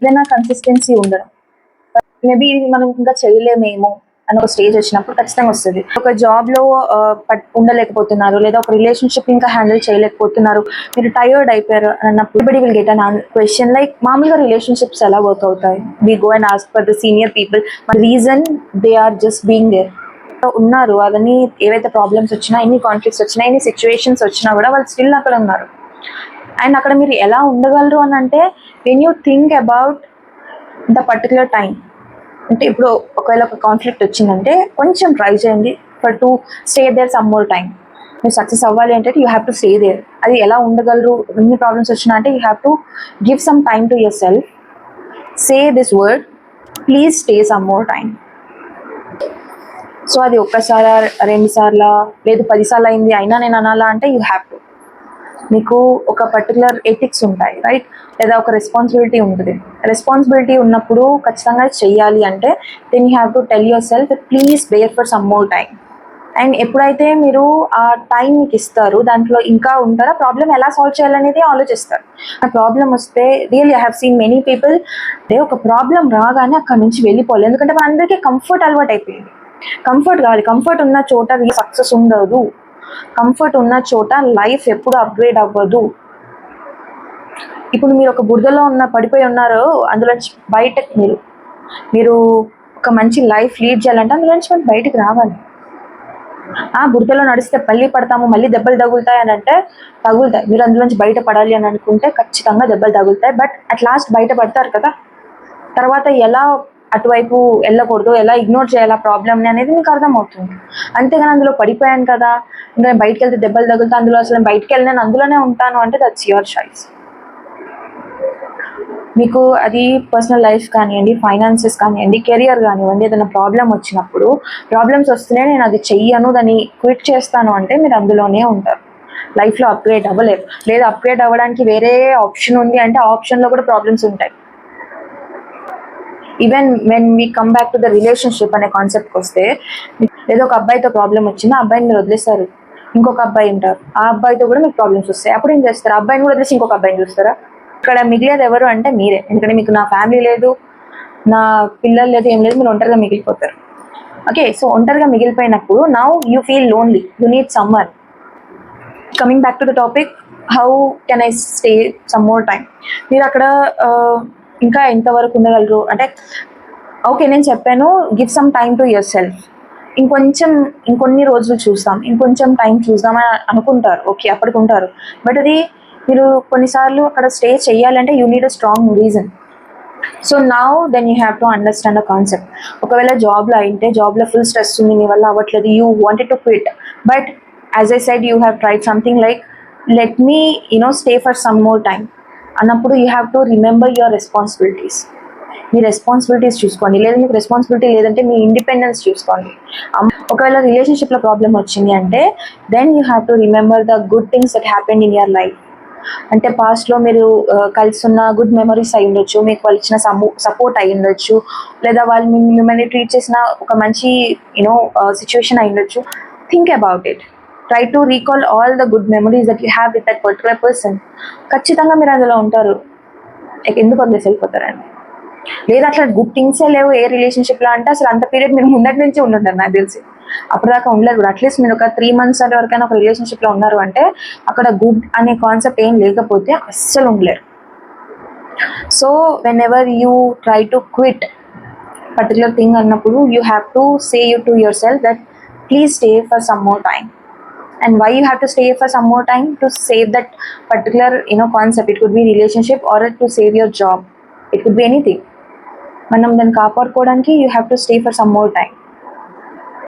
ఏదైనా కన్సిస్టెన్సీ ఉండడం. మేబీ ఇది మనం ఇంకా చేయలేమేమో అని ఒక స్టేజ్ వచ్చినప్పుడు ఖచ్చితంగా వస్తుంది. ఒక జాబ్లో ఉండలేకపోతున్నారు, లేదా ఒక రిలేషన్షిప్ ఇంకా హ్యాండిల్ చేయలేకపోతున్నారు, మీరు టైర్డ్ అయిపోయారు అన్నప్పుడు everybody will get an question like, మామూలుగా రిలేషన్షిప్స్ ఎలా వర్క్ అవుతాయి? We go and ask for the senior people, reason they are just being there. ఉన్నారు, అవన్నీ ఏవైతే ప్రాబ్లమ్స్ వచ్చినా, ఎన్ని కాన్ఫ్లిక్ట్స్ వచ్చినా, ఎన్ని సిచ్యువేషన్స్ వచ్చినా కూడా వాళ్ళు స్టిల్ అక్కడ ఉన్నారు. అండ్ అక్కడ మీరు ఎలా ఉండగలరు అని అంటే, when you think about the particular time. అంటే ఇప్పుడు ఒకవేళ ఒక కాన్ఫ్లిక్ట్ వచ్చిందంటే కొంచెం ట్రై చేయండి for to stay there some more time. మీరు సక్సెస్ అవ్వాలి అంటే you have to stay there. అది ఎలా ఉండగలరు? ఎన్ని ప్రాబ్లమ్స్ వచ్చినా అంటే you have to give some time to yourself, say this word, please stay some more time. So అది ఒక్కసారి, 2 సార్లు, లేదు 10 సార్లు అయింది అయినా నేను అనాలా అంటే యూ హ్యావ్ టు. మీకు ఒక పర్టికులర్ ఎథిక్స్ ఉంటాయి, రైట్? లేదా ఒక రెస్పాన్సిబిలిటీ ఉంటుంది. రెస్పాన్సిబిలిటీ ఉన్నప్పుడు ఖచ్చితంగా చెయ్యాలి అంటే then you have to tell yourself please bear for some more time. And ఎప్పుడైతే మీరు ఆ టైం మీకు ఇస్తారు, దాంట్లో ఇంకా ఉంటారో ప్రాబ్లం ఎలా సాల్వ్ చేయాలనేది ఆలోచిస్తారు. ఆ ప్రాబ్లం వస్తే really I have seen many people, అంటే ఒక ప్రాబ్లం రాగానే అక్కడ నుంచి వెళ్ళిపోవాలి. ఎందుకంటే మన అందరికీ కంఫర్ట్ అలవాటు అయిపోయింది. కంఫర్ట్ కాదు, కంఫర్ట్ ఉన్న చోట సక్సెస్ ఉండదు. కంఫర్ట్ ఉన్న చోట లైఫ్ ఎప్పుడు అప్గ్రేడ్ అవ్వదు. ఇప్పుడు మీరు ఒక బురదలో పడిపోయి ఉన్నారు, అందులోంచి బయటకు మీరు ఒక మంచి లైఫ్ లీడ్ చేయాలంటే అందులోంచి మనం బయటికి రావాలి. ఆ బురదలో నడిస్తే మళ్ళీ పడతాము, మళ్ళీ దెబ్బలు తగులుతాయి అని అంటే తగులుతాయి. మీరు అందులోంచి బయట పడాలి అని అనుకుంటే ఖచ్చితంగా దెబ్బలు తగులుతాయి. బట్ అట్ లాస్ట్ బయట పడతారు కదా. తర్వాత ఎలా అటువైపు వెళ్ళకూడదు, ఎలా ఇగ్నోర్ చేయాలా ప్రాబ్లమ్ని అనేది మీకు అర్థమవుతుంది. అంతేగాని అందులో పడిపోయాను కదా, ఇంకా బయటకు వెళ్తే దెబ్బలు తగులుతా, అందులో అసలు బయటకు వెళ్ళి నేను అందులోనే ఉంటాను అంటే దట్స్ యువర్ చాయిస్. మీకు అది పర్సనల్ లైఫ్ కానివ్వండి, ఫైనాన్సెస్ కానివ్వండి, కెరియర్ కానివ్వండి, ఏదైనా ప్రాబ్లం వచ్చినప్పుడు, ప్రాబ్లమ్స్ వస్తేనే నేను అది చెయ్యను, దాన్ని క్విట్ చేస్తాను అంటే మీరు అందులోనే ఉంటారు. లైఫ్లో అప్గ్రేడ్ అవ్వలేరు. లేదా అప్గ్రేడ్ అవ్వడానికి వేరే ఆప్షన్ ఉంది అంటే ఆ ఆప్షన్లో కూడా ప్రాబ్లమ్స్ ఉంటాయి. Even when we come back to the relationship అనే కాన్సెప్ట్కి వస్తే, ఏదో ఒక అబ్బాయితో ప్రాబ్లం వచ్చింది, ఆ అబ్బాయిని మీరు వదిలేస్తారు, ఇంకొక అబ్బాయి ఉంటారు, ఆ అబ్బాయితో కూడా మీకు ప్రాబ్లమ్స్ వస్తాయి. అప్పుడు ఏం చేస్తారు? ఆ అబ్బాయిని కూడా వదిలేసి ఇంకొక అబ్బాయిని చూస్తారా? ఇక్కడ మిగిలేదు ఎవరు అంటే మీరే. ఎందుకంటే మీకు నా ఫ్యామిలీ లేదు, నా పిల్లలు లేదు, ఏం లేదు, మీరు ఒంటరిగా మిగిలిపోతారు. ఓకే, సో ఒంటరిగా మిగిలిపోయినప్పుడు now you feel lonely, you need summer. Coming back to the topic, how can I stay some more time. మీరు అక్కడ ఇంకా ఎంతవరకు ఉండగలరు అంటే, ఓకే నేను చెప్పాను give some time to yourself, ఇంకొన్ని రోజులు చూస్తాం, ఇంకొంచెం టైం చూద్దామని అనుకుంటారు. ఓకే అప్పటికి ఉంటారు. బట్ అది మీరు కొన్నిసార్లు అక్కడ స్టే చేయాలంటే you need a strong reason. So now then you have to understand a concept. ఒకవేళ జాబ్లో అయితే జాబ్లో ఫుల్ స్ట్రెస్ ఉంది, మీ వల్ల అవ్వట్లేదు, you wanted to quit, but as I said you have tried something like let me stay for some more time అన్నప్పుడు you have to remember your responsibilities. మీ రెస్పాన్సిబిలిటీస్ చూసుకోండి. లేదా మీకు రెస్పాన్సిబిలిటీ లేదంటే మీ ఇండిపెండెన్స్ చూసుకోండి. ఒకవేళ రిలేషన్షిప్లో ప్రాబ్లం వచ్చింది అంటే then you have to remember the good things that happened in your life. అంటే పాస్ట్లో మీరు కలిసి ఉన్న గుడ్ మెమరీస్ అయి ఉండొచ్చు, మీకు వాళ్ళు ఇచ్చిన సపోర్ట్ అయి ఉండొచ్చు, లేదా వాళ్ళు మిమ్మల్ని ట్రీట్ చేసిన ఒక మంచి సిచ్యువేషన్ అయి ఉండొచ్చు. Think about it. Try to recall all the good memories that you have with that particular person. ఖచ్చితంగా మీరు అందులో ఉంటారు. ఎందుకు వదిలేసి వెళ్ళిపోతారండి? లేదా అట్లా గుడ్ థింగ్సే లేవు ఏ రిలేషన్షిప్లో అంటే అసలు అంత పీరియడ్ మీరు ముందటి నుంచి ఉండుంటారు నాకు తెలిసి. అప్పటిదాకా ఉండలేదు కూడా. అట్లీస్ట్ మీరు ఒక 3 months వరకైనా ఒక రిలేషన్షిప్లో ఉన్నారు అంటే అక్కడ గుడ్ అనే కాన్సెప్ట్ ఏం లేకపోతే అస్సలు ఉండలేరు. So whenever you try to quit particular thing అన్నప్పుడు you have to say you to yourself that please stay for some more time. And why you have to stay for some more time? To save that particular concept. It could be relationship or to save your job. It could be anything. మనం దాన్ని కాపాడుకోవడానికి you have to stay for some more time.